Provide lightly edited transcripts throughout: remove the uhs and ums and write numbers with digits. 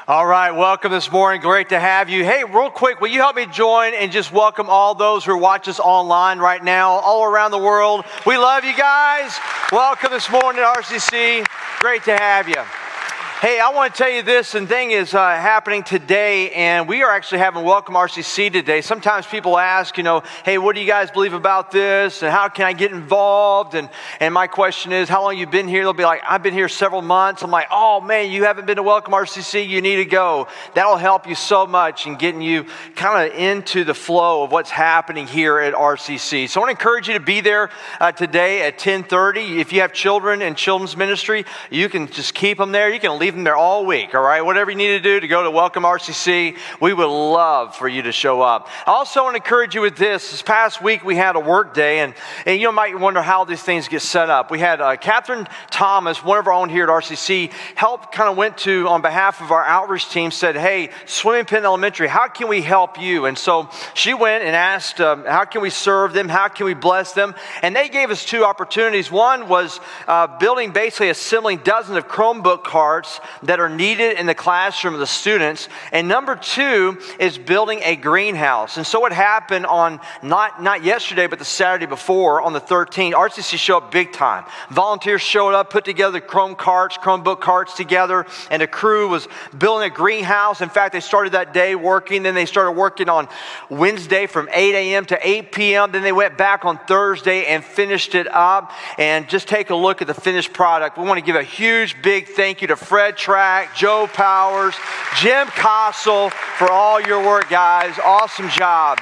All right, welcome this morning. Great to have you. Hey, real quick, will you help me join and just welcome all those who watch us online right now, all around the world. We love you guys. Welcome this morning to RCC. Great to have you. Hey, I want to tell you this, and thing is happening today, and we are actually having Welcome RCC today. Sometimes people ask, hey, what do you guys believe about this, and how can I get involved? And my question is, how long you been here? They'll be like, I've been here several months. I'm like, oh man, you haven't been to Welcome RCC, you need to go. That'll help you so much in getting you kind of into the flow of what's happening here at RCC. So I want to encourage you to be there today at 10:30. If you have children in children's ministry, you can just keep them there. You can leave them there all week, all right? Whatever you need to do to go to Welcome RCC, we would love for you to show up. I also want to encourage you with this. This past week, we had a work day, and you might wonder how these things get set up. We had Catherine Thomas, one of our own here at RCC, went to, on behalf of our outreach team, said, hey, Swimming Pin Elementary, how can we help you? And so she went and asked, how can we serve them? How can we bless them? And they gave us two opportunities. One was assembling dozens of Chromebook carts that are needed in the classroom of the students. And number two is building a greenhouse. And so what happened on, not yesterday, but the Saturday before, on the 13th, RCC showed up big time. Volunteers showed up, put together Chromebook carts together, and the crew was building a greenhouse. In fact, they started that day working, then they started working on Wednesday from 8 a.m. to 8 p.m. Then they went back on Thursday and finished it up. And just take a look at the finished product. We want to give a huge, big thank you to Fred Track, Joe Powers, Jim Kossel for all your work, guys. Awesome job.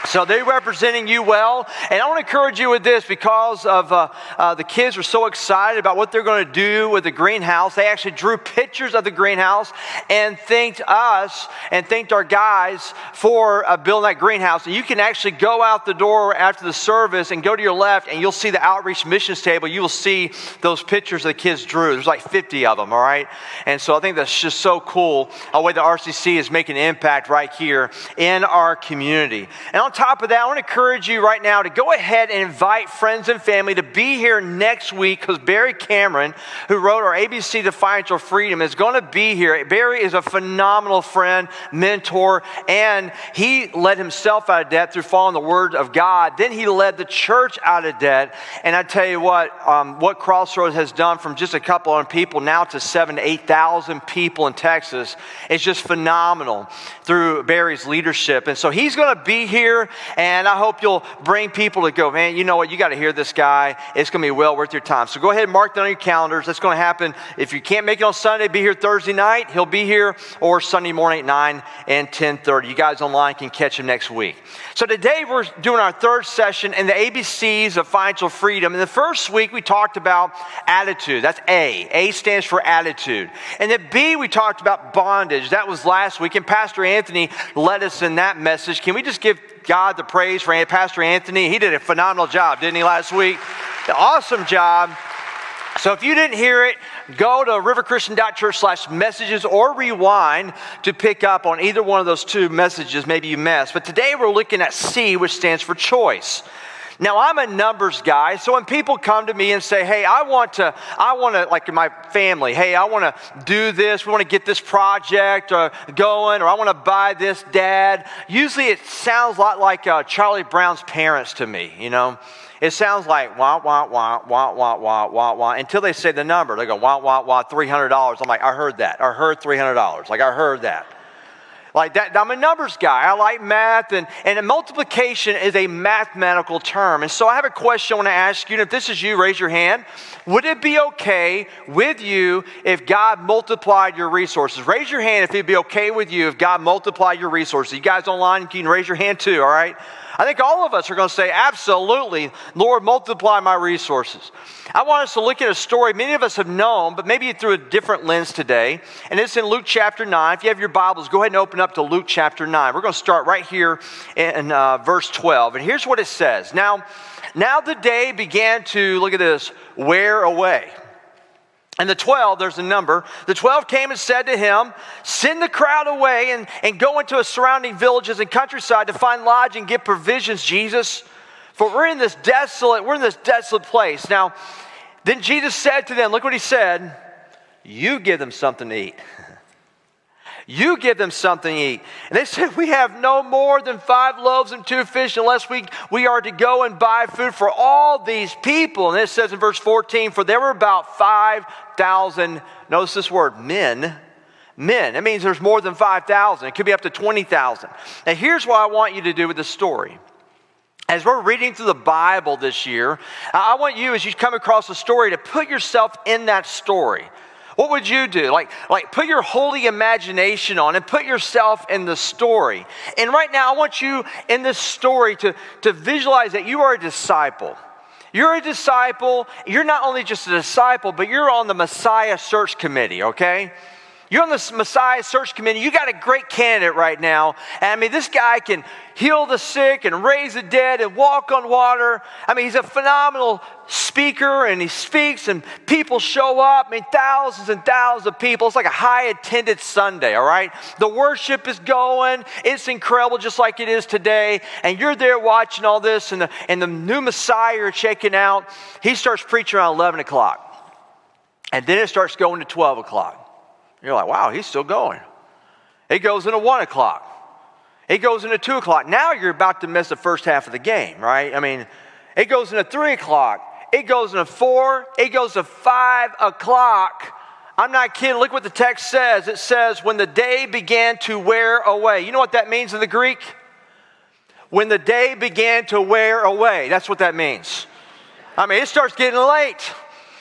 So they're representing you well. And I want to encourage you with this because of the kids are so excited about what they're going to do with the greenhouse. They actually drew pictures of the greenhouse and thanked us and thanked our guys for building that greenhouse. And you can actually go out the door after the service and go to your left and you'll see the outreach missions table. You will see those pictures the kids drew. There's like 50 of them, all right? And so I think that's just so cool the way the RCC is making an impact right here in our community. And on top of that, I want to encourage you right now to go ahead and invite friends and family to be here next week because Barry Cameron, who wrote our ABC to Financial Freedom, is going to be here. Barry is a phenomenal friend, mentor, and he led himself out of debt through following the Word of God. Then he led the church out of debt. And I tell you what Crossroads has done from just a couple of people now to 7,000 to 8,000 people in Texas is just phenomenal through Barry's leadership. And so he's going to be here. And I hope you'll bring people to go, man, you know what, you got to hear this guy. It's going to be well worth your time. So go ahead and mark that on your calendars. That's going to happen. If you can't make it on Sunday, be here Thursday night. He'll be here, or Sunday morning at 9 and 10:30. You guys online can catch him next week. So today we're doing our third session in the ABCs of financial freedom. In the first week, we talked about attitude. That's A. A stands for attitude. And then B, we talked about bondage. That was last week. And Pastor Anthony led us in that message. Can we just give God the praise for Pastor Anthony? He did a phenomenal job, didn't he, last week? Awesome job. So if you didn't hear it, go to riverchristian.church/messages or rewind to pick up on either one of those two messages maybe you missed. But today we're looking at C, which stands for choice. Now, I'm a numbers guy, so when people come to me and say, hey, I want to, like in my family, hey, I want to do this, we want to get this project going, or I want to buy this, Dad. Usually it sounds a lot like Charlie Brown's parents to me, It sounds like wah, wah, wah, wah, wah, wah, wah, wah, until they say the number. They go, wah, wah, wah, $300. I'm like, I heard that. I heard $300. Like, I heard that. Like that, I'm a numbers guy. I like math, and a multiplication is a mathematical term. And so I have a question I want to ask you, and if this is you, raise your hand. Would it be okay with you if God multiplied your resources? Raise your hand if it'd be okay with you if God multiplied your resources. You guys online, you can raise your hand too, all right? I think all of us are going to say, absolutely, Lord, multiply my resources. I want us to look at a story many of us have known, but maybe through a different lens today. And it's in Luke chapter 9. If you have your Bibles, go ahead and open up to Luke chapter 9. We're going to start right here in verse 12. And here's what it says. Now the day began to, look at this, wear away. And the 12, there's a number. The 12 came and said to him, send the crowd away and go into the surrounding villages and countryside to find lodging and get provisions, Jesus. For we're in this desolate place. Now, then Jesus said to them, look what he said, you give them something to eat. You give them something to eat. And they said, we have no more than 5 loaves and 2 fish unless we are to go and buy food for all these people. And it says in verse 14, for there were about 5,000, notice this word, men. That means there's more than 5,000. It could be up to 20,000. Now here's what I want you to do with this story. As we're reading through the Bible this year, I want you, as you come across a story, to put yourself in that story. What would you do? Like put your holy imagination on and put yourself in the story. And right now, I want you in this story to visualize that you are a disciple. You're a disciple. You're not only just a disciple, but you're on the Messiah search committee, okay? You're on the Messiah search committee. You got a great candidate right now. And I mean, this guy can heal the sick and raise the dead and walk on water. I mean, he's a phenomenal speaker and he speaks and people show up. I mean, thousands and thousands of people. It's like a high attended Sunday, all right? The worship is going. It's incredible just like it is today. And you're there watching all this and the new Messiah you're checking out. He starts preaching around 11 o'clock. And then it starts going to 12 o'clock. You're like, wow, he's still going. It goes into 1 o'clock. It goes into 2 o'clock. Now you're about to miss the first half of the game, right? I mean, it goes into 3 o'clock. It goes into 4. It goes to 5 o'clock. I'm not kidding. Look what the text says. It says, when the day began to wear away. You know what that means in the Greek? When the day began to wear away. That's what that means. I mean, it starts getting late.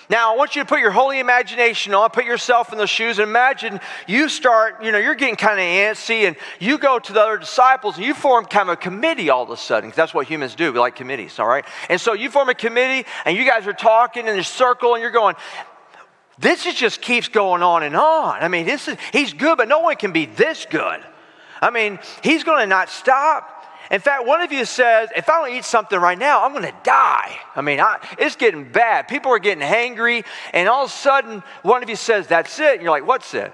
Now, I want you to put your holy imagination on, put yourself in the shoes, and imagine you start, you're getting kind of antsy, and you go to the other disciples, and you form kind of a committee all of a sudden, because that's what humans do. We like committees, all right? And so you form a committee, and you guys are talking in a circle, and you're going, this just keeps going on and on. I mean, he's good, but no one can be this good. I mean, he's going to not stop. In fact, one of you says, if I don't eat something right now, I'm going to die. I mean, it's getting bad. People are getting hangry. And all of a sudden, one of you says, that's it. And you're like, what's it?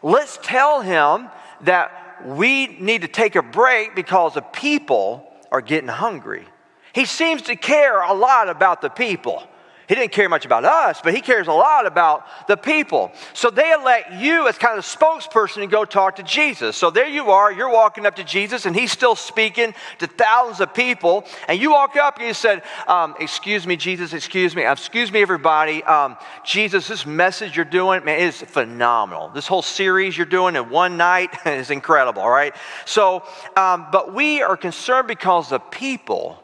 Let's tell him that we need to take a break because the people are getting hungry. He seems to care a lot about the people. He didn't care much about us, but he cares a lot about the people. So they elect you as kind of the spokesperson to go talk to Jesus. So there you are, you're walking up to Jesus, and he's still speaking to thousands of people. And you walk up and you said, excuse me, Jesus, excuse me, everybody. Jesus, this message you're doing, man, it is phenomenal. This whole series you're doing in one night is incredible, all right? So, but we are concerned because the people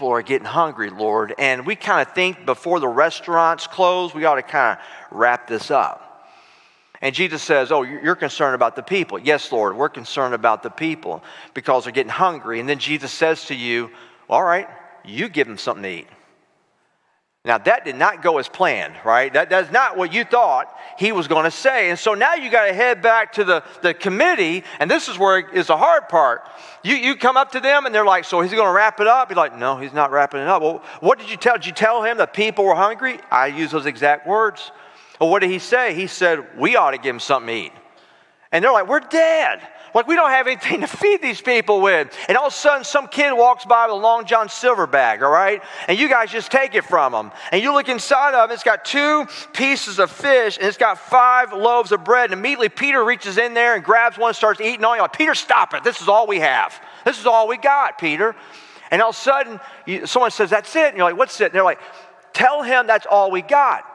are getting hungry, Lord, and we kind of think before the restaurants close, we ought to kind of wrap this up. And Jesus says, oh, you're concerned about the people. Yes, Lord, we're concerned about the people because they're getting hungry. And then Jesus says to you, all right, you give them something to eat. Now, that did not go as planned, right? That's not what you thought he was going to say. And so now you got to head back to the committee, and this is where is the hard part. You come up to them, and they're like, so is he going to wrap it up? You're like, no, he's not wrapping it up. Well, what did you tell? Did you tell him that people were hungry? I use those exact words. Well, what did he say? He said, we ought to give him something to eat. And they're like, we're dead. Like, we don't have anything to feed these people with. And all of a sudden, some kid walks by with a Long John Silver bag, all right? And you guys just take it from them. And you look inside of it, it's got 2 pieces of fish, and it's got 5 loaves of bread. And immediately, Peter reaches in there and grabs one and starts eating on it. You're like, Peter, stop it. This is all we have. This is all we got, Peter. And all of a sudden, someone says, that's it. And you're like, what's it? And they're like, tell him that's all we got.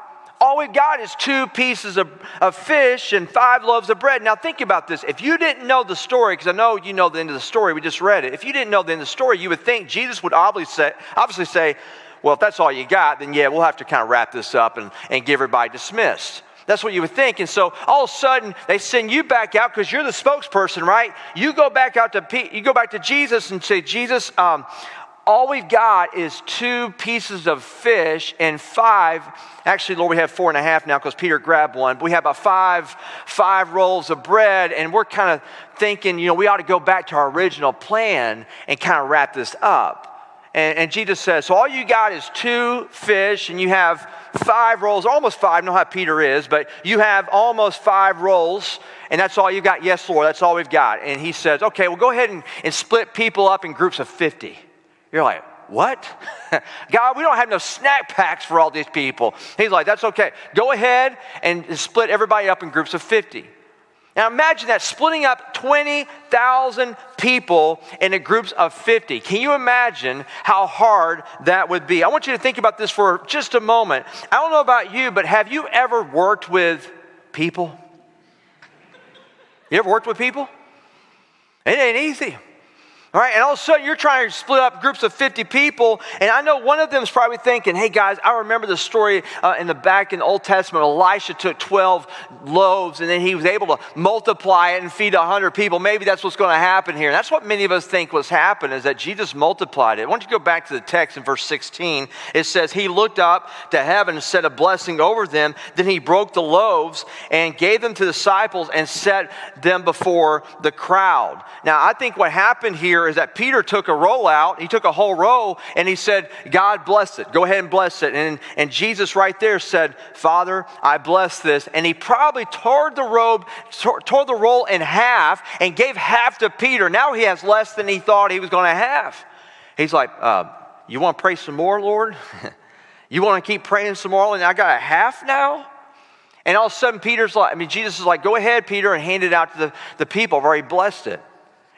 All we've got is 2 pieces of fish and 5 loaves of bread. Now think about this. If you didn't know the story, because I know you know the end of the story, we just read it. If you didn't know the end of the story, you would think Jesus would obviously say, well, if that's all you got, then yeah, we'll have to kind of wrap this up and get everybody dismissed. That's what you would think. And so all of a sudden, they send you back out because you're the spokesperson, right? You go back to Jesus and say, Jesus, all we've got is 2 pieces of fish and 5. Actually, Lord, we have 4.5 now because Peter grabbed one. But we have about five rolls of bread, and we're kind of thinking, we ought to go back to our original plan and kind of wrap this up. And Jesus says, so all you got is 2 fish, and you have 5 rolls, almost 5. I don't know how Peter is, but you have almost 5 rolls, and that's all you got. Yes, Lord, that's all we've got. And he says, okay, well, go ahead and split people up in groups of 50. You're like, what? God, we don't have no snack packs for all these people. He's like, that's okay. Go ahead and split everybody up in groups of 50. Now imagine that, splitting up 20,000 people into groups of 50. Can you imagine how hard that would be? I want you to think about this for just a moment. I don't know about you, but have you ever worked with people? You ever worked with people? It ain't easy. All right, and all of a sudden you're trying to split up groups of 50 people, and I know one of them is probably thinking, hey guys, I remember the story in the Old Testament. Elisha took 12 loaves, and then he was able to multiply it and feed 100 people. Maybe that's what's going to happen here. And that's what many of us think was happening, is that Jesus multiplied it. I want you to go back to the text in verse 16. It says, he looked up to heaven and said a blessing over them. Then he broke the loaves and gave them to the disciples and set them before the crowd. Now, I think what happened here is that Peter took a roll out. He took a whole roll and he said, God bless it. Go ahead and bless it. And Jesus right there said, Father, I bless this. And he probably tore the roll in half and gave half to Peter. Now he has less than he thought he was going to have. He's like, you want to pray some more, Lord? You want to keep praying some more? And I got a half now? And all of a sudden Jesus is like, go ahead, Peter, and hand it out to the people. I've already blessed it.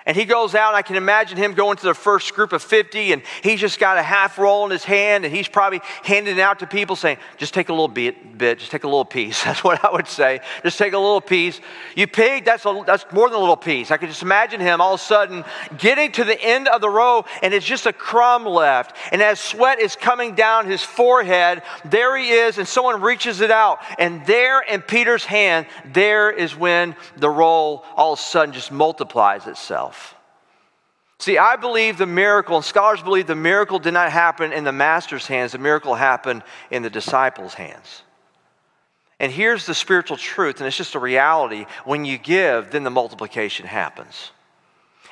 And he goes out, and I can imagine him going to the first group of 50, and he's just got a half roll in his hand, and he's probably handing it out to people saying, just take a little bit, just take a little piece. That's what I would say. Just take a little piece. You pig, that's more than a little piece. I could just imagine him all of a sudden getting to the end of the row, and it's just a crumb left. And as sweat is coming down his forehead, there he is, and someone reaches it out. And there in Peter's hand, there is when the roll all of a sudden just multiplies itself. See, I believe the miracle, and scholars believe the miracle did not happen in the master's hands. The miracle happened in the disciples' hands. And here's the spiritual truth, and it's just a reality. When you give, then the multiplication happens.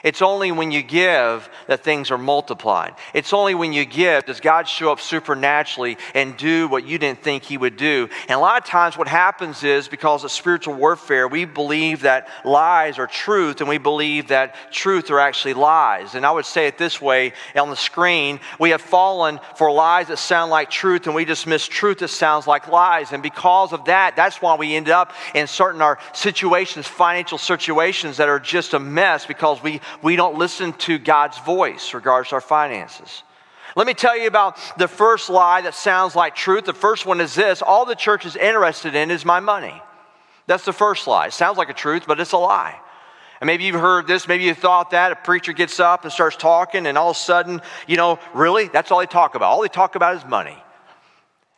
It's only when you give that things are multiplied. It's only when you give does God show up supernaturally and do what you didn't think he would do. And a lot of times what happens is, because of spiritual warfare, we believe that lies are truth, and we believe that truth are actually lies. And I would say it this way on the screen: we have fallen for lies that sound like truth, and we dismiss truth that sounds like lies. And because of that, that's why we end up in certain our situations, financial situations, that are just a mess, because we don't listen to God's voice regards to our finances. Let me tell you about the first lie that sounds like truth. The first one is this: all the church is interested in is my money. That's the first lie. It sounds like a truth, but it's a lie. And maybe you've heard this, maybe you thought that. A preacher gets up and starts talking, and all of a sudden, really? That's all they talk about. All they talk about is money.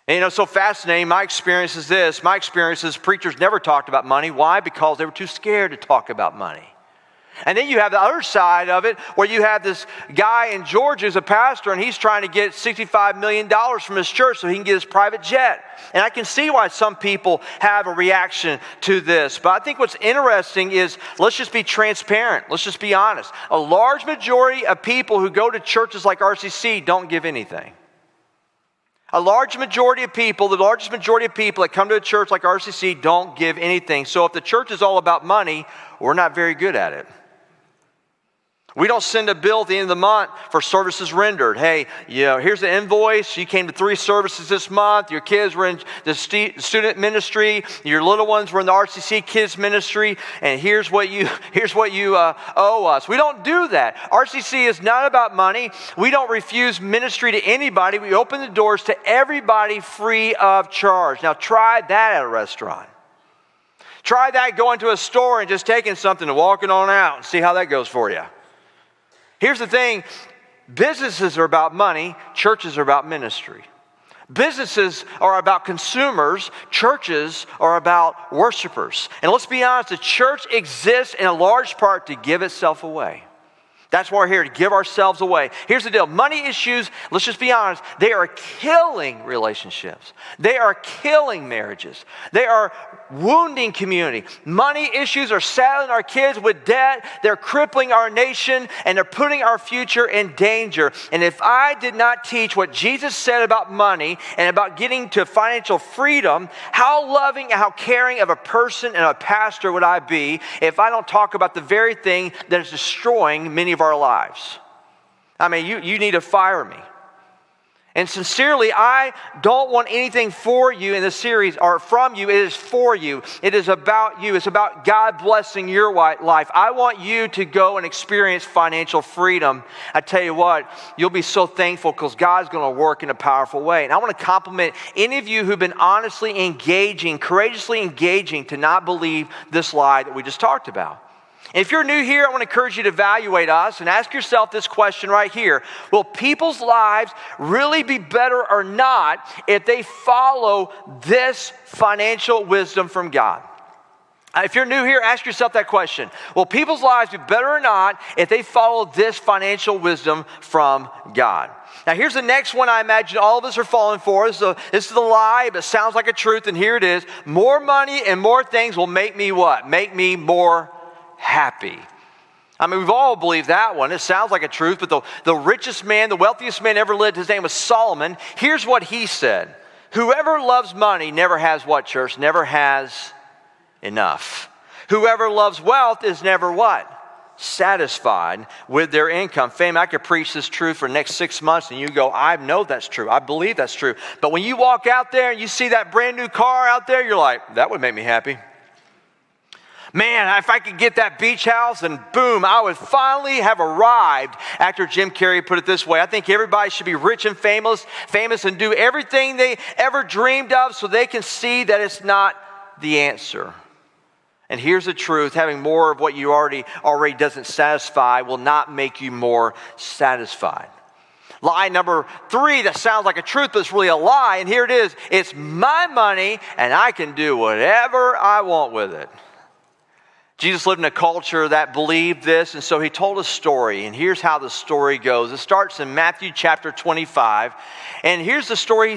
And so fascinating, my experience is this. My experience is preachers never talked about money. Why? Because they were too scared to talk about money. And then you have the other side of it, where you have this guy in Georgia who's a pastor, and he's trying to get $65 million from his church so he can get his private jet. And I can see why some people have a reaction to this. But I think what's interesting is, let's just be transparent. Let's just be honest. A large majority of people who go to churches like RCC don't give anything. The largest majority of people that come to a church like RCC don't give anything. So if the church is all about money, we're not very good at it. We don't send a bill at the end of the month for services rendered. Hey, here's the invoice. You came to 3 services this month. Your kids were in the student ministry. Your little ones were in the RCC kids ministry. And here's what you owe us. We don't do that. RCC is not about money. We don't refuse ministry to anybody. We open the doors to everybody free of charge. Now try that at a restaurant. Try that going to a store and just taking something and walking on out and see how that goes for you. Here's the thing: businesses are about money, churches are about ministry. Businesses are about consumers, churches are about worshipers. And let's be honest, the church exists in a large part to give itself away. That's why we're here, to give ourselves away. Here's the deal. Money issues, let's just be honest, they are killing relationships. They are killing marriages. They are wounding community. Money issues are saddling our kids with debt. They're crippling our nation, and they're putting our future in danger. And if I did not teach what Jesus said about money and about getting to financial freedom, how loving and how caring of a person and a pastor would I be if I don't talk about the very thing that is destroying many of our lives? I mean, you need to fire me. And sincerely, I don't want anything for you in this series or from you. It is for you. It is about you. It's about God blessing your life. I want you to go and experience financial freedom. I tell you what, you'll be so thankful because God's going to work in a powerful way. And I want to compliment any of you who've been honestly engaging, courageously engaging to not believe this lie that we just talked about. And if you're new here, I want to encourage you to evaluate us and ask yourself this question right here. Will people's lives really be better or not if they follow this financial wisdom from God? If you're new here, ask yourself that question. Will people's lives be better or not if they follow this financial wisdom from God? Now, here's the next one I imagine all of us are falling for. This is the lie, but it sounds like a truth, and here it is. More money and more things will make me what? Make me more happy. I mean, we've all believed that one. It sounds like a truth, but the richest man, the wealthiest man ever lived, his name was Solomon. Here's what he said. Whoever loves money never has what, church? Never has enough. Whoever loves wealth is never what? Satisfied with their income. Fam, I could preach this truth for the next 6 months and you go, I know that's true. I believe that's true. But when you walk out there and you see that brand new car out there, you're like, that would make me happy. Man, if I could get that beach house, and boom, I would finally have arrived. Actor Jim Carrey put it this way. I think everybody should be rich and famous and do everything they ever dreamed of so they can see that it's not the answer. And here's the truth. Having more of what you already doesn't satisfy will not make you more satisfied. Lie number 3 that sounds like a truth, but it's really a lie. And here it is. It's my money, and I can do whatever I want with it. Jesus lived in a culture that believed this, and so he told a story, and here's how the story goes. It starts in Matthew chapter 25, and here's the story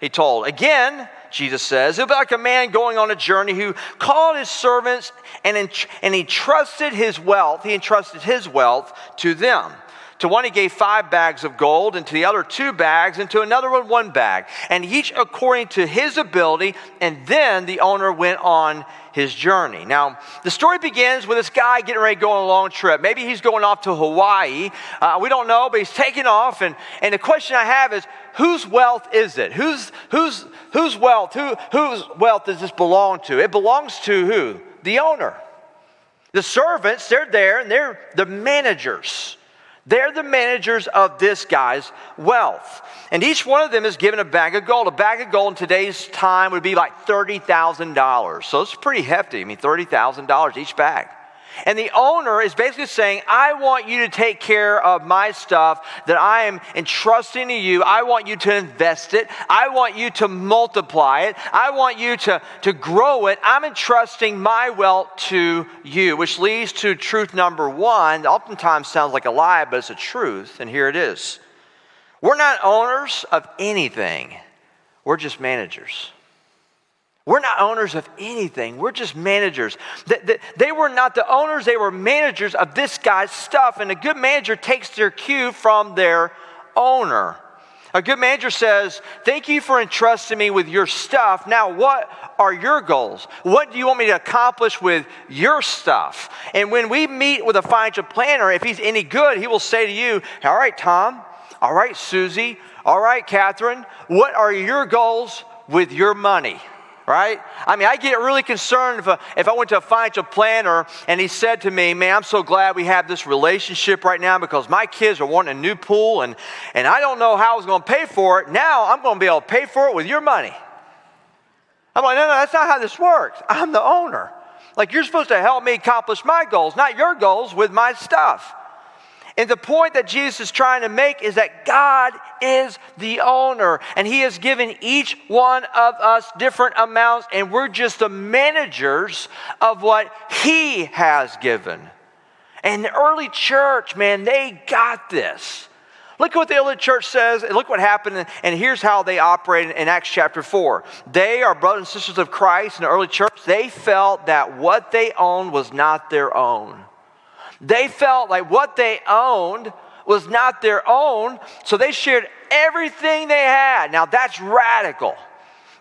he told. Again, Jesus says, it was like a man going on a journey who called his servants and he entrusted his wealth to them. To one he gave 5 bags of gold, and to the other 2 bags, and to another 1 bag, and each according to his ability, and then the owner went on his journey. Now, the story begins with this guy getting ready to go on a long trip. Maybe he's going off to Hawaii. We don't know, but he's taking off, and the question I have is, whose wealth is it? Whose wealth does this belong to? It belongs to who? The owner. The servants, they're there, and they're the managers. They're the managers of this guy's wealth. And each one of them is given a bag of gold. A bag of gold in today's time would be like $30,000. So it's pretty hefty. I mean, $30,000 each bag. And the owner is basically saying, I want you to take care of my stuff that I am entrusting to you. I want you to invest it. I want you to multiply it. I want you to grow it. I'm entrusting my wealth to you, which leads to truth number 1. Oftentimes sounds like a lie, but it's a truth, and here it is. We're not owners of anything. We're just managers. We're not owners of anything. We're just managers. They were not the owners. They were managers of this guy's stuff. And a good manager takes their cue from their owner. A good manager says, thank you for entrusting me with your stuff. Now, what are your goals? What do you want me to accomplish with your stuff? And when we meet with a financial planner, if he's any good, he will say to you, all right, Tom. All right, Susie. All right, Catherine. What are your goals with your money? Right? I mean, I get really concerned if I went to a financial planner and he said to me, man, I'm so glad we have this relationship right now because my kids are wanting a new pool and I don't know how I was going to pay for it. Now I'm going to be able to pay for it with your money. I'm like, no, that's not how this works. I'm the owner. Like, you're supposed to help me accomplish my goals, not your goals with my stuff. And the point that Jesus is trying to make is that God is the owner, and he has given each one of us different amounts, and we're just the managers of what he has given. And the early church, man, they got this. Look at what the early church says, and look what happened, and here's how they operated in Acts chapter 4. They are brothers and sisters of Christ in the early church. They felt that what they owned was not their own. They felt like what they owned was not their own, so they shared everything they had. Now, that's radical.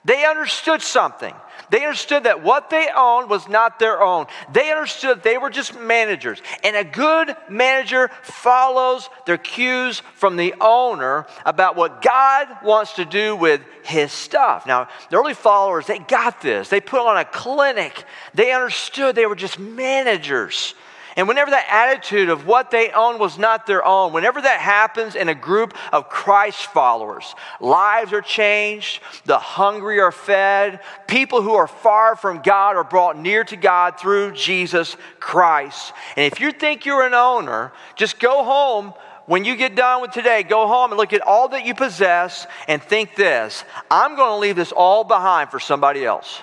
They understood something. They understood that what they owned was not their own. They understood they were just managers. And a good manager follows their cues from the owner about what God wants to do with his stuff. Now, the early followers, they got this. They put on a clinic. They understood they were just managers. And whenever that attitude of what they own was not their own, whenever that happens in a group of Christ followers, lives are changed, the hungry are fed, people who are far from God are brought near to God through Jesus Christ. And if you think you're an owner, just go home. When you get done with today, go home and look at all that you possess and think this: I'm going to leave this all behind for somebody else.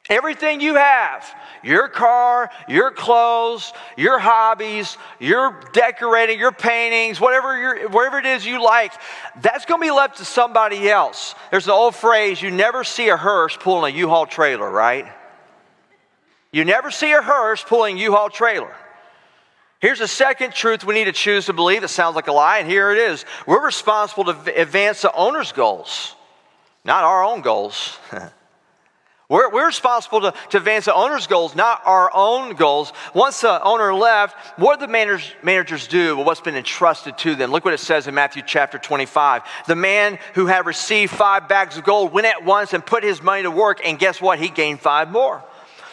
Everything you have, your car, your clothes, your hobbies, your decorating, your paintings, whatever it is you like, that's going to be left to somebody else. There's an old phrase, you never see a hearse pulling a U-Haul trailer, right? You never see a hearse pulling a U-Haul trailer. Here's a second truth we need to choose to believe. It sounds like a lie, and here it is. We're responsible to advance the owner's goals, not our own goals. We're responsible to advance the owner's goals, not our own goals. Once the owner left, what did the managers do with what's been entrusted to them? Look what it says in Matthew chapter 25. The man who had received 5 bags of gold went at once and put his money to work, and guess what? He gained 5 more.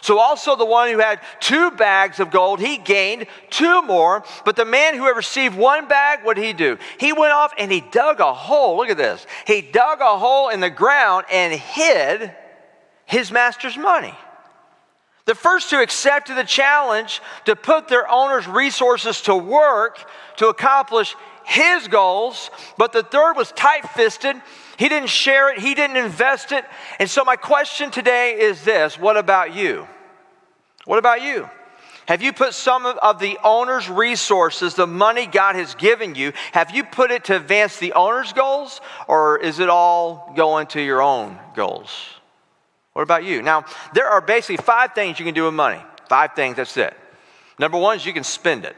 So also the one who had 2 bags of gold, he gained 2 more. But the man who had received 1 bag, what did he do? He went off and he dug a hole. Look at this. He dug a hole in the ground and hid his master's money. The first 2 accepted the challenge to put their owner's resources to work to accomplish his goals, but the third was tight-fisted. He didn't share it. He didn't invest it. And so my question today is this: what about you? What about you? Have you put some of the owner's resources, the money God has given you, have you put it to advance the owner's goals, or is it all going to your own goals? What about you? Now, there are basically 5 things you can do with money. 5 things, that's it. Number 1 is you can spend it.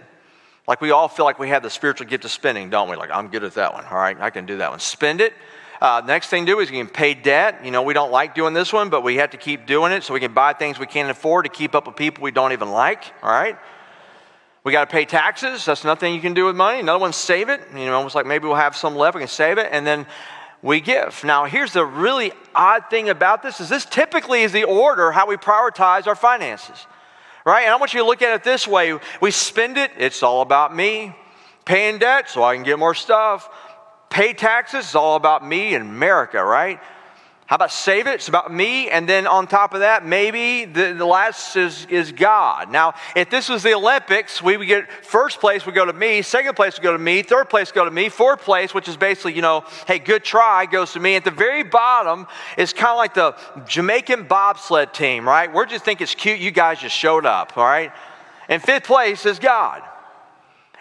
Like we all feel like we have the spiritual gift of spending, don't we? Like, I'm good at that one. All right, I can do that one. Spend it. Next thing to do is you can pay debt. You know, we don't like doing this one, but we have to keep doing it so we can buy things we can't afford to keep up with people we don't even like. All right. We got to pay taxes. That's another thing you can do with money. Another one, save it. You know, almost like maybe we'll have some left. We can save it. And then we give. Now, here's the really odd thing about this is this typically is the order how we prioritize our finances, right? And I want you to look at it this way. We spend it. It's all about me. Paying debt so I can get more stuff. Pay taxes. It's all about me and America, right? How about save it? It's about me. And then on top of that, maybe the last is God. Now, if this was the Olympics, we would get first place would go to me, second place would go to me, third place would go to me, fourth place, which is basically, you know, hey, good try, goes to me. At the very bottom is kind of like the Jamaican bobsled team, right? We just think it's cute. You guys just showed up, all right? And fifth place is God.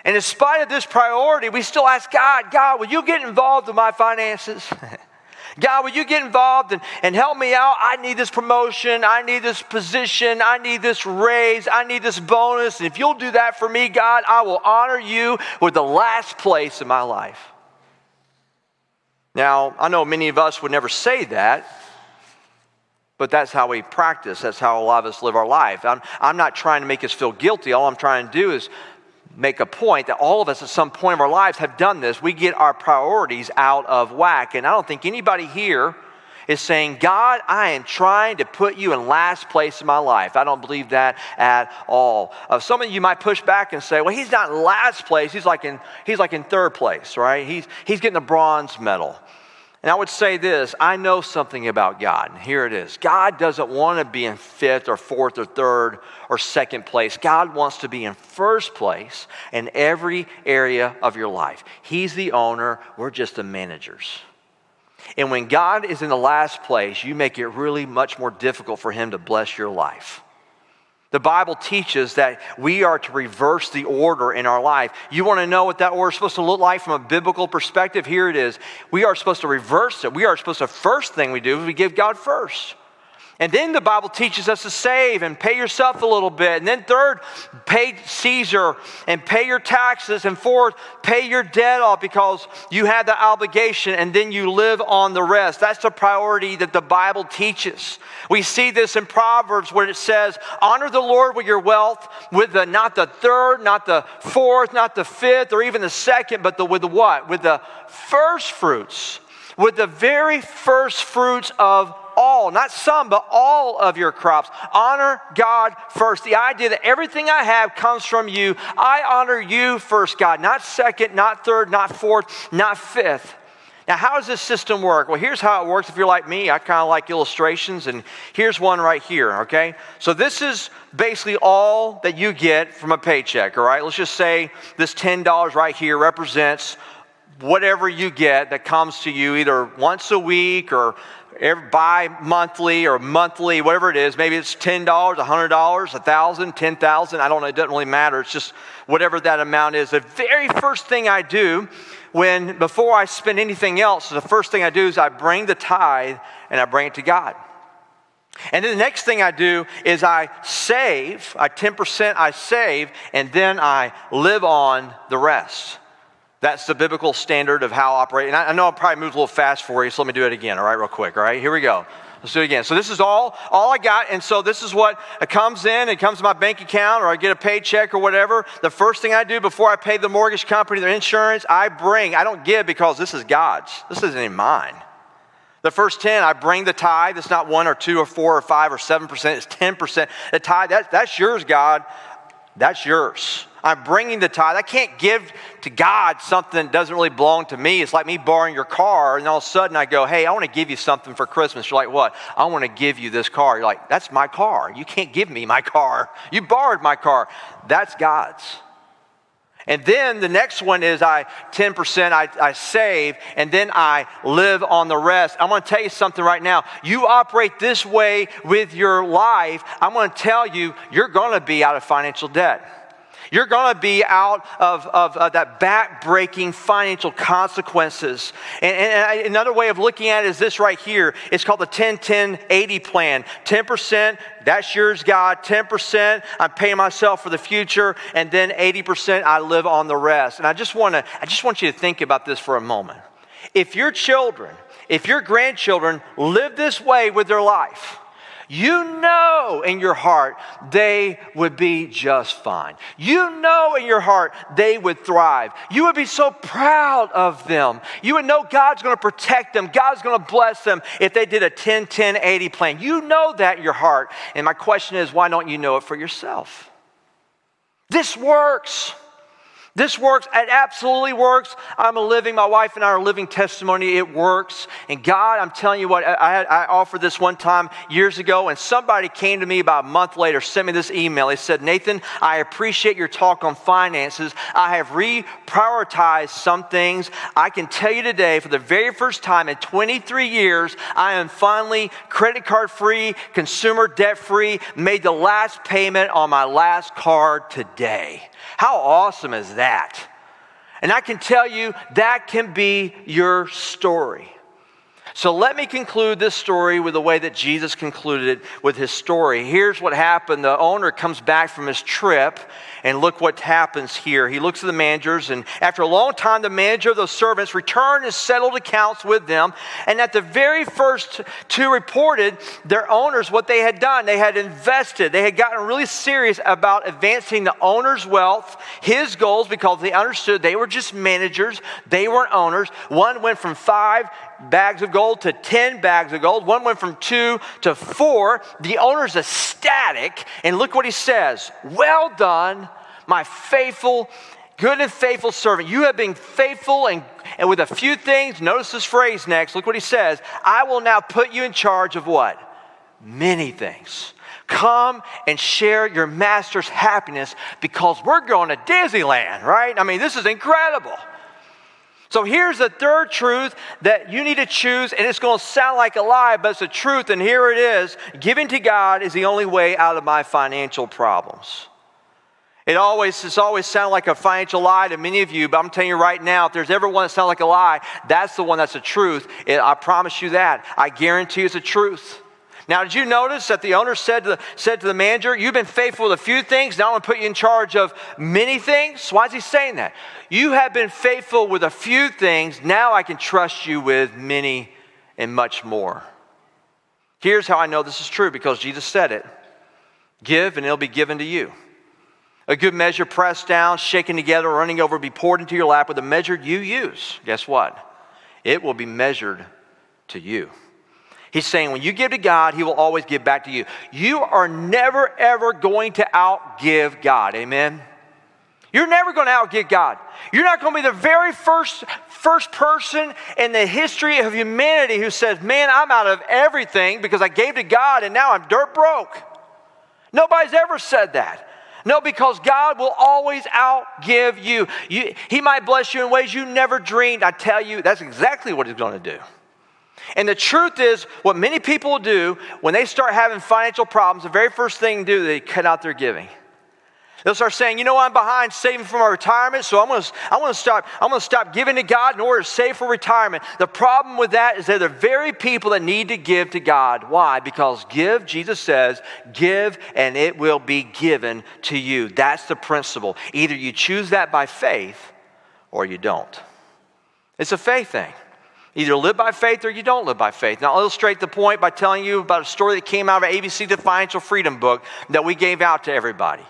And in spite of this priority, we still ask God, will you get involved in my finances? God, will you get involved and help me out? I need this promotion. I need this position. I need this raise. I need this bonus. And if you'll do that for me, God, I will honor you with the last place in my life. Now, I know many of us would never say that, but that's how we practice. That's how a lot of us live our life. I'm not trying to make us feel guilty. All I'm trying to do is make a point that all of us at some point of our lives have done this. We get our priorities out of whack. And I don't think anybody here is saying, God, I am trying to put you in last place in my life. I don't believe that at all. Some of you might push back and say, well, he's not in last place. He's like in third place, right? He's getting a bronze medal. And I would say this, I know something about God, and here it is. God doesn't want to be in fifth or fourth or third or second place. God wants to be in first place in every area of your life. He's the owner, we're just the managers. And when God is in the last place, you make it really much more difficult for him to bless your life. The Bible teaches that we are to reverse the order in our life. You want to know what that order is supposed to look like from a biblical perspective? Here it is. We are supposed to reverse it. We are supposed to, first thing we do is we give God first. And then the Bible teaches us to save and pay yourself a little bit. And then third, pay Caesar and pay your taxes. And fourth, pay your debt off because you had the obligation, and then you live on the rest. That's the priority that the Bible teaches. We see this in Proverbs where it says, honor the Lord with your wealth, with not the third, not the fourth, not the fifth, or even the second, but with the what? With the first fruits. With the very first fruits of all, not some, but all of your crops. Honor God first. The idea that everything I have comes from you. I honor you first, God. Not second, not third, not fourth, not fifth. Now, how does this system work? Well, here's how it works. If you're like me, I kind of like illustrations, and here's one right here, okay? So this is basically all that you get from a paycheck, all right? Let's just say this $10 right here represents whatever you get that comes to you either once a week or bi-monthly or monthly, whatever it is. Maybe it's $10, $100, $1,000, $10,000. I don't know. It doesn't really matter. It's just whatever that amount is. The very first thing I do before I spend anything else, the first thing I do is I bring the tithe and I bring it to God. And then the next thing I do is I save, 10% I save, and then I live on the rest. That's the biblical standard of how I operate. And I know I probably moved a little fast for you, so let me do it again, all right, real quick, all right? Here we go. Let's do it again. So this is all I got, and so this is what comes in. It comes to my bank account, or I get a paycheck or whatever. The first thing I do before I pay the mortgage company their insurance, I don't give because this is God's. This isn't even mine. The first 10, I bring the tithe. It's not 1 or 2 or 4 or 5 or 7%. It's 10%. The tithe, that's yours, God. That's yours. I'm bringing the tithe. I can't give to God something that doesn't really belong to me. It's like me borrowing your car, and all of a sudden I go, hey, I want to give you something for Christmas. You're like, what? I want to give you this car. You're like, that's my car. You can't give me my car. You borrowed my car. That's God's. And then the next one is 10% I save, and then I live on the rest. I'm going to tell you something right now. You operate this way with your life, I'm going to tell you, you're going to be out of financial debt. You're going to be out of that back-breaking financial consequences. And another way of looking at it is this right here. It's called the 10-10-80 plan. 10%, that's yours, God. 10%, I'm paying myself for the future. And then 80%, I live on the rest. And I just want you to think about this for a moment. If your children, if your grandchildren live this way with their life, you know in your heart they would be just fine. You know in your heart they would thrive. You would be so proud of them. You would know God's going to protect them. God's going to bless them if they did a 10-10-80 plan. You know that in your heart. And my question is, why don't you know it for yourself? This works. This works. It absolutely works. my wife and I are a living testimony. It works. And God, I'm telling you what, I offered this one time years ago, and somebody came to me about a month later, sent me this email. They said, Nathan, I appreciate your talk on finances. I have reprioritized some things. I can tell you today, for the very first time in 23 years, I am finally credit card free, consumer debt free, made the last payment on my last card today. How awesome is that? And I can tell you that can be your story. So let me conclude this story with the way that Jesus concluded it with his story. Here's what happened. The owner comes back from his trip, and look what happens here. He looks at the managers, and after a long time, the manager of those servants returned and settled accounts with them. And at the very first two reported their owners what they had done. They had invested. They had gotten really serious about advancing the owner's wealth, his goals, because they understood they were just managers. They weren't owners. One went from 5 bags of gold to 10 bags of gold. One went from 2 to 4. The owner's ecstatic, and look what he says. Well done, my good and faithful servant. You have been faithful and with a few things. Notice this phrase next. Look what he says. I will now put you in charge of what? Many things. Come and share your master's happiness because we're going to Disneyland, right? I mean, this is incredible. So here's the third truth that you need to choose, and it's going to sound like a lie, but it's the truth, and here it is. Giving to God is the only way out of my financial problems. It's always sounded like a financial lie to many of you, but I'm telling you right now, if there's ever one that sounds like a lie, that's the one that's the truth. I promise you that. I guarantee it's the truth. Now, did you notice that the owner said to the manager, you've been faithful with a few things, now I'm going to put you in charge of many things? Why is he saying that? You have been faithful with a few things, now I can trust you with many and much more. Here's how I know this is true, because Jesus said it. Give and it'll be given to you. A good measure pressed down, shaken together, running over, be poured into your lap with the measure you use. Guess what? It will be measured to you. He's saying when you give to God, he will always give back to you. You are never, ever going to outgive God. Amen? You're never going to outgive God. You're not going to be the very first person in the history of humanity who says, man, I'm out of everything because I gave to God and now I'm dirt broke. Nobody's ever said that. No, because God will always outgive you. He might bless you in ways you never dreamed. I tell you, that's exactly what he's going to do. And the truth is, what many people do when they start having financial problems, the very first thing they do, they cut out their giving. They'll start saying, you know, I'm behind saving for my retirement, so I'm going to stop giving to God in order to save for retirement. The problem with that is they're the very people that need to give to God. Why? Because Jesus says, give and it will be given to you. That's the principle. Either you choose that by faith or you don't. It's a faith thing. Either live by faith or you don't live by faith. Now, I'll illustrate the point by telling you about a story that came out of ABC, the Financial Freedom book that we gave out to everybody.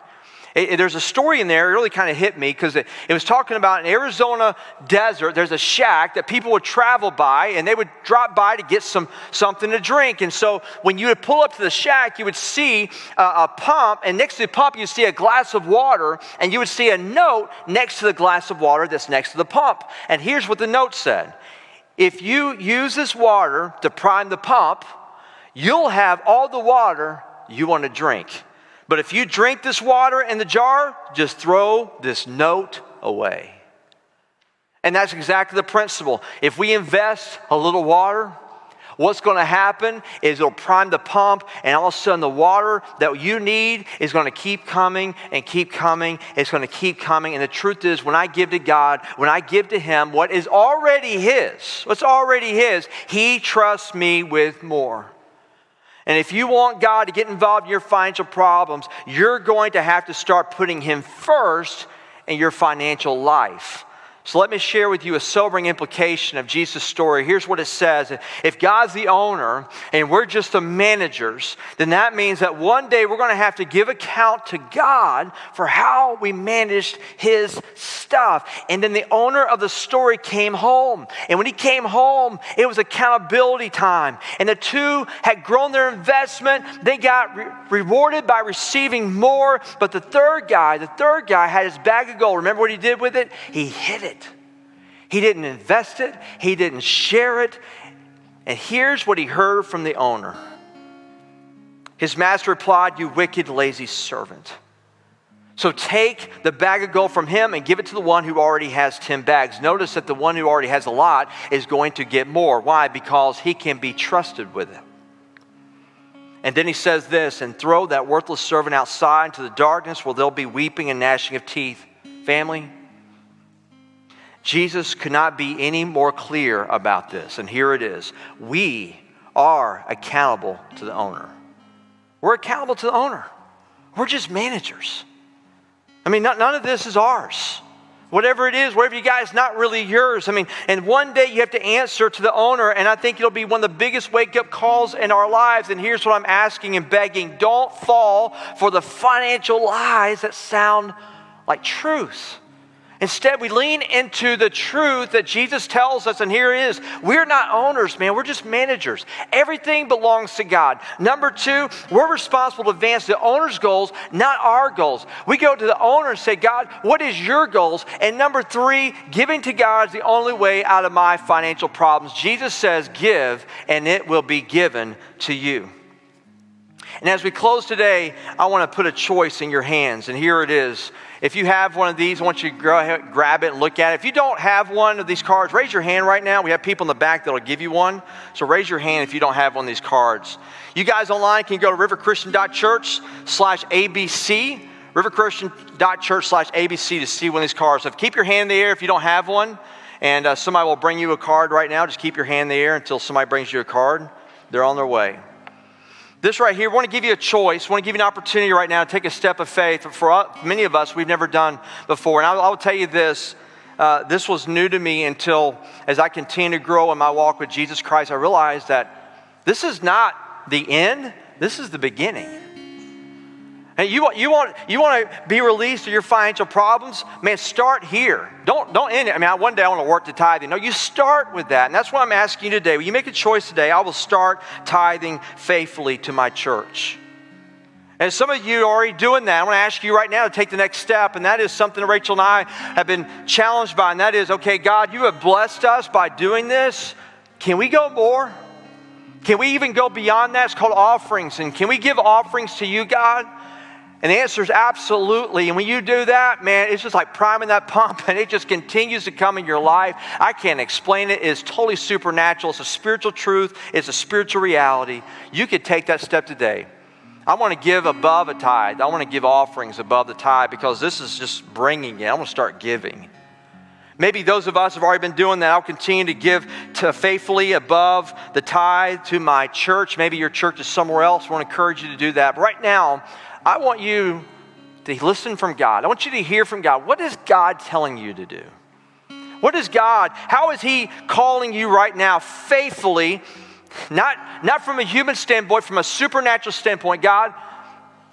There's a story in there, it really kind of hit me because it was talking about in Arizona desert, there's a shack that people would travel by and they would drop by to get something to drink. And so when you would pull up to the shack, you would see a pump, and next to the pump, you'd see a glass of water, and you would see a note next to the glass of water that's next to the pump. And here's what the note said. If you use this water to prime the pump, you'll have all the water you want to drink. But if you drink this water in the jar, just throw this note away. And that's exactly the principle. If we invest a little water, what's going to happen is it'll prime the pump, and all of a sudden the water that you need is going to keep coming and keep coming. It's going to keep coming. And the truth is, when I give to God, when I give to him what is already his, he trusts me with more. And if you want God to get involved in your financial problems, you're going to have to start putting him first in your financial life. So let me share with you a sobering implication of Jesus' story. Here's what it says. If God's the owner and we're just the managers, then that means that one day we're going to have to give account to God for how we managed his stuff. And then the owner of the story came home. And when he came home, it was accountability time. And the two had grown their investment. They got rewarded by receiving more. But the third guy had his bag of gold. Remember what he did with it? He hid it. He didn't invest it. He didn't share it. And here's what he heard from the owner. His master replied, "You wicked, lazy servant. So take the bag of gold from him and give it to the one who already has 10 bags. Notice that the one who already has a lot is going to get more. Why? Because he can be trusted with it." And then he says this, "And throw that worthless servant outside into the darkness where there'll be weeping and gnashing of teeth." Family, Jesus could not be any more clear about this. And here it is. We are accountable to the owner. We're accountable to the owner. We're just managers. I mean, none of this is ours. Whatever it is, whatever you got, it's not really yours. I mean, and one day you have to answer to the owner, and I think it'll be one of the biggest wake-up calls in our lives. And here's what I'm asking and begging. Don't fall for the financial lies that sound like truth. Instead, we lean into the truth that Jesus tells us, and here it is. We're not owners, man. We're just managers. Everything belongs to God. Number two, we're responsible to advance the owner's goals, not our goals. We go to the owner and say, "God, what is your goals?" And number three, giving to God is the only way out of my financial problems. Jesus says, "Give, and it will be given to you." And as we close today, I want to put a choice in your hands, and here it is. If you have one of these, I want you to go ahead, grab it and look at it. If you don't have one of these cards, raise your hand right now. We have people in the back that will give you one. So raise your hand if you don't have one of these cards. You guys online can go to riverchristian.church/ABC, riverchristian.church/ABC to see one of these cards. So keep your hand in the air if you don't have one, and somebody will bring you a card right now. Just keep your hand in the air until somebody brings you a card. They're on their way. This right here, we want to give you a choice. We want to give you an opportunity right now to take a step of faith. For many of us, we've never done before. And I'll tell you this, this was new to me until as I continue to grow in my walk with Jesus Christ, I realized that this is not the end, this is the beginning. And you want to be released of your financial problems? Man, start here. Don't end it. I mean, one day I want to work the tithing. No, you start with that. And that's what I'm asking you today. When you make a choice today, I will start tithing faithfully to my church. And some of you are already doing that. I want to ask you right now to take the next step. And that is something that Rachel and I have been challenged by. And that is, okay, God, you have blessed us by doing this. Can we go more? Can we even go beyond that? It's called offerings. And can we give offerings to you, God? And the answer is absolutely. And when you do that, man, it's just like priming that pump, and it just continues to come in your life. I can't explain it. It's totally supernatural. It's a spiritual truth. It's a spiritual reality. You could take that step today. I want to give above a tithe. I want to give offerings above the tithe because this is just bringing it. I want to start giving. Maybe those of us have already been doing that. I'll continue to give faithfully above the tithe to my church. Maybe your church is somewhere else. I want to encourage you to do that. But right now, I want you to listen from God. I want you to hear from God. What is God telling you to do? What is God? How is He calling you right now faithfully? Not from a human standpoint, from a supernatural standpoint. God,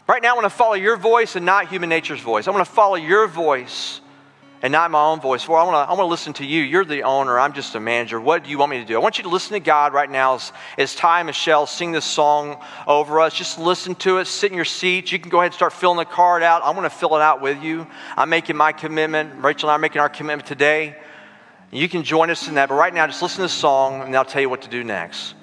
right now I want to follow your voice and not human nature's voice. I want to follow your voice and not my own voice. Well, I want to listen to you. You're the owner. I'm just a manager. What do you want me to do? I want you to listen to God right now as Ty and Michelle sing this song over us. Just listen to it. Sit in your seat. You can go ahead and start filling the card out. I want to fill it out with you. I'm making my commitment. Rachel and I are making our commitment today. You can join us in that. But right now, just listen to the song, and I'll tell you what to do next.